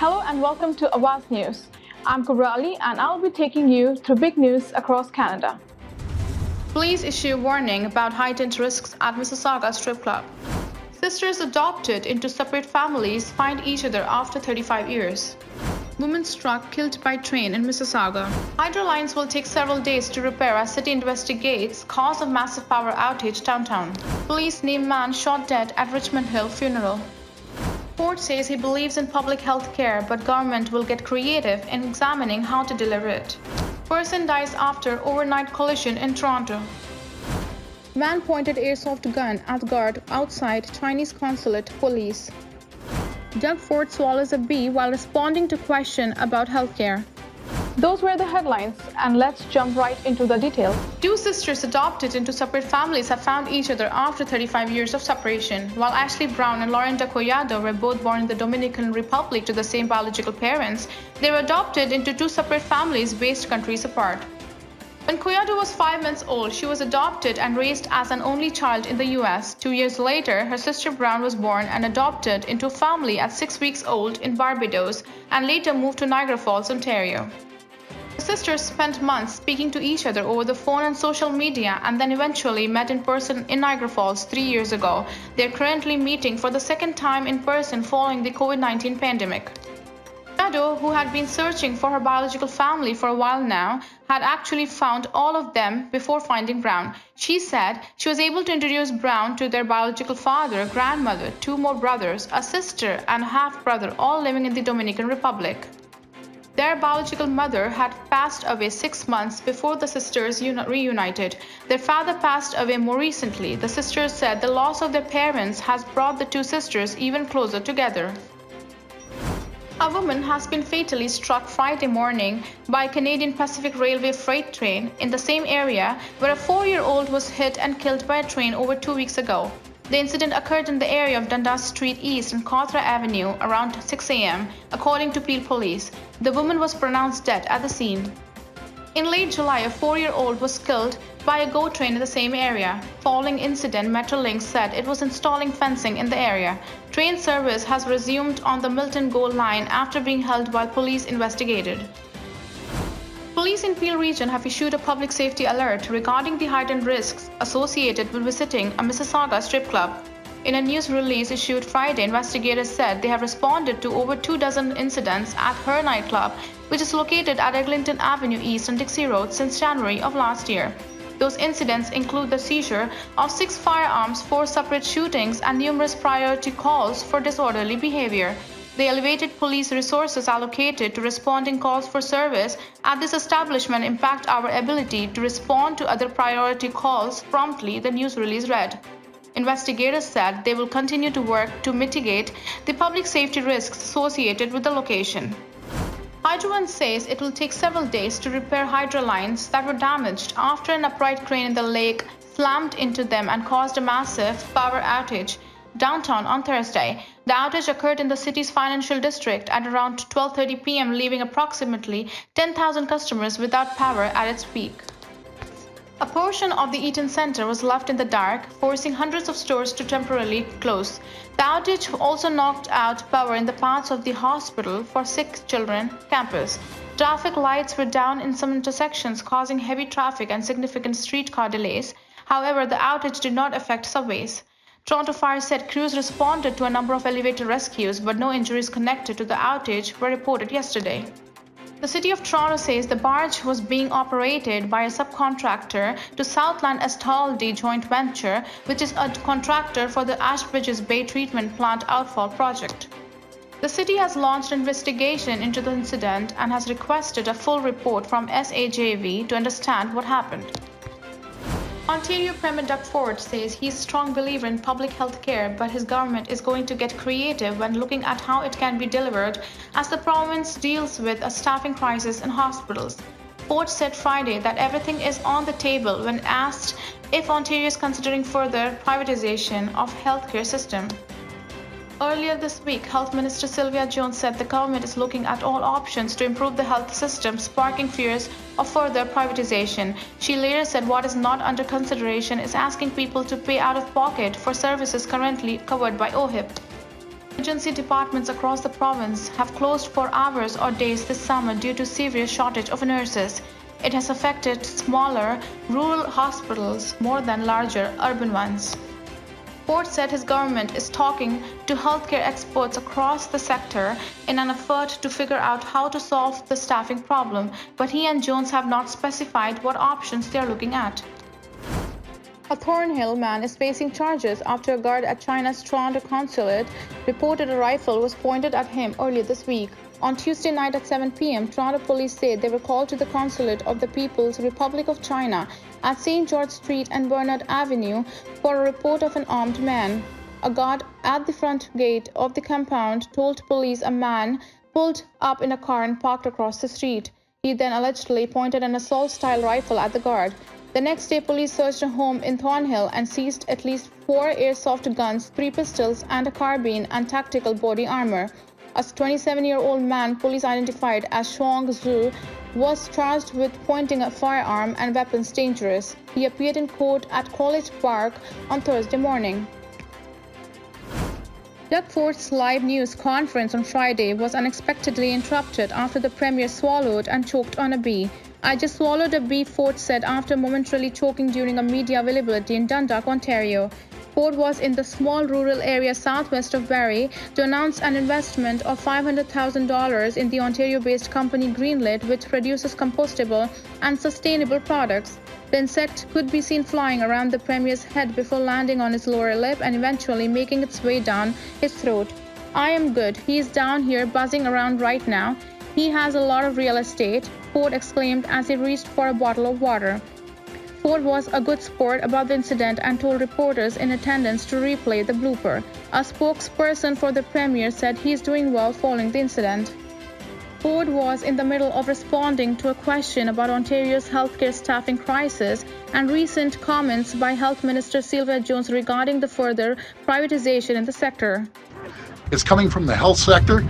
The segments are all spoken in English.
Hello and welcome to Awaz News. I'm Kubrali and I'll be taking you through big news across Canada. Police issue warning about heightened risks at Mississauga strip club. Sisters adopted into separate families find each other after 35 years. Woman struck, killed by train in Mississauga. Hydro lines will take several days to repair as city investigates cause of massive power outage downtown. Police name man shot dead at Richmond Hill funeral. Ford says he believes in public health care, but government will get creative in examining how to deliver it. Person dies after overnight collision in Toronto. Man pointed airsoft gun at guard outside Chinese consulate, police. Doug Ford swallows a bee while responding to question about healthcare. Those were the headlines, and let's jump right into the details. Two sisters adopted into separate families have found each other after 35 years of separation. While Ashley Brown and Lorenta Collado were both born in the Dominican Republic to the same biological parents, they were adopted into two separate families based countries apart. When Collado was 5 months old, she was adopted and raised as an only child in the US. 2 years later, her sister Brown was born and adopted into a family at 6 weeks old in Barbados and later moved to Niagara Falls, Ontario. The sisters spent months speaking to each other over the phone and social media and then eventually met in person in Niagara Falls 3 years ago. They are currently meeting for the second time in person following the COVID-19 pandemic. Collado, who had been searching for her biological family for a while now, had actually found all of them before finding Brown. She said she was able to introduce Brown to their biological father, grandmother, 2 more brothers, a sister, and a half-brother, all living in the Dominican Republic. Their biological mother had passed away 6 months before the sisters reunited. Their father passed away more recently. The sisters said the loss of their parents has brought the two sisters even closer together. A woman has been fatally struck Friday morning by a Canadian Pacific Railway freight train in the same area where a 4-year-old was hit and killed by a train over 2 weeks ago. The incident occurred in the area of Dundas Street East and Cawthra Avenue around 6 a.m., according to Peel Police. The woman was pronounced dead at the scene. In late July, a 4-year-old was killed by a GO train in the same area. Following incident, Metrolinx said it was installing fencing in the area. Train service has resumed on the Milton GO line after being held while police investigated. Police in Peel region have issued a public safety alert regarding the heightened risks associated with visiting a Mississauga strip club. In a news release issued Friday, investigators said they have responded to over 24 incidents at her nightclub, which is located at Eglinton Avenue East and Dixie Road since January of last year. Those incidents include the seizure of 6 firearms, 4 separate shootings, and numerous priority calls for disorderly behavior. The elevated police resources allocated to responding calls for service at this establishment impact our ability to respond to other priority calls promptly, the news release read. Investigators said they will continue to work to mitigate the public safety risks associated with the location. Hydro says it will take several days to repair hydro lines that were damaged after an upright crane in the lake slammed into them and caused a massive power outage downtown on Thursday. The outage occurred in the city's financial district at around 12:30 p.m., leaving approximately 10,000 customers without power at its peak. A portion of the Eaton Centre was left in the dark, forcing hundreds of stores to temporarily close. The outage also knocked out power in the parts of the hospital for sick children campus. Traffic lights were down in some intersections, causing heavy traffic and significant streetcar delays. However, the outage did not affect subways. Toronto Fire said crews responded to a number of elevator rescues, but no injuries connected to the outage were reported yesterday. The City of Toronto says the barge was being operated by a subcontractor to Southland Estaldi joint venture, which is a contractor for the Ashbridges Bay Treatment Plant outfall project. The city has launched an investigation into the incident and has requested a full report from SAJV to understand what happened. Ontario Premier Doug Ford says he's a strong believer in public health care, but his government is going to get creative when looking at how it can be delivered as the province deals with a staffing crisis in hospitals. Ford said Friday that everything is on the table when asked if Ontario is considering further privatization of healthcare system. Earlier this week, Health Minister Sylvia Jones said the government is looking at all options to improve the health system, sparking fears of further privatization. She later said what is not under consideration is asking people to pay out of pocket for services currently covered by OHIP. Emergency departments across the province have closed for hours or days this summer due to severe shortage of nurses. It has affected smaller, rural hospitals more than larger urban ones. Ford said his government is talking to healthcare experts across the sector in an effort to figure out how to solve the staffing problem, but he and Jones have not specified what options they are looking at. A Thornhill man is facing charges after a guard at China's Toronto consulate reported a rifle was pointed at him earlier this week. On Tuesday night at 7 p.m., Toronto police said they were called to the consulate of the People's Republic of China at St. George Street and Bernard Avenue for a report of an armed man. A guard at the front gate of the compound told police a man pulled up in a car and parked across the street. He then allegedly pointed an assault-style rifle at the guard. The next day, police searched a home in Thornhill and seized at least 4 airsoft guns, 3 pistols, and a carbine and tactical body armor. A 27-year-old man, police identified as Shuang Zhu, was charged with pointing a firearm and weapons dangerous. He appeared in court at College Park on Thursday morning. Doug Ford's live news conference on Friday was unexpectedly interrupted after the premier swallowed and choked on a bee. "I just swallowed a bee," Ford said after momentarily choking during a media availability in Dundalk, Ontario. Ford was in the small rural area southwest of Barrie to announce an investment of $500,000 in the Ontario-based company Greenlit, which produces compostable and sustainable products. The insect could be seen flying around the premier's head before landing on his lower lip and eventually making its way down his throat. "I am good. He is down here buzzing around right now. He has a lot of real estate," Ford exclaimed as he reached for a bottle of water. Ford was a good sport about the incident and told reporters in attendance to replay the blooper. A spokesperson for the premier said he is doing well following the incident. Ford was in the middle of responding to a question about Ontario's healthcare staffing crisis and recent comments by Health Minister Sylvia Jones regarding the further privatization in the sector. It's coming from the health sector.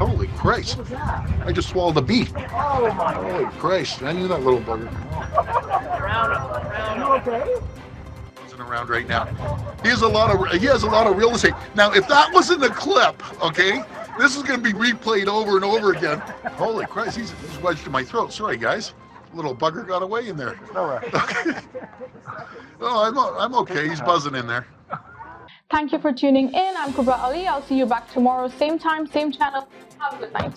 Holy Christ. I just swallowed a bee. Oh my Holy Christ. I knew that little bugger. You okay? Wasn't around right now. He has a lot of real estate. Now, if that wasn't a clip, okay, this is going to be replayed over and over again. Holy Christ, he's wedged in my throat. Sorry, guys. Little bugger got away in there. All right. Okay. Oh, I'm okay. He's buzzing in there. Thank you for tuning in. I'm Kubra Ali. I'll see you back tomorrow, same time, same channel. Have a good night.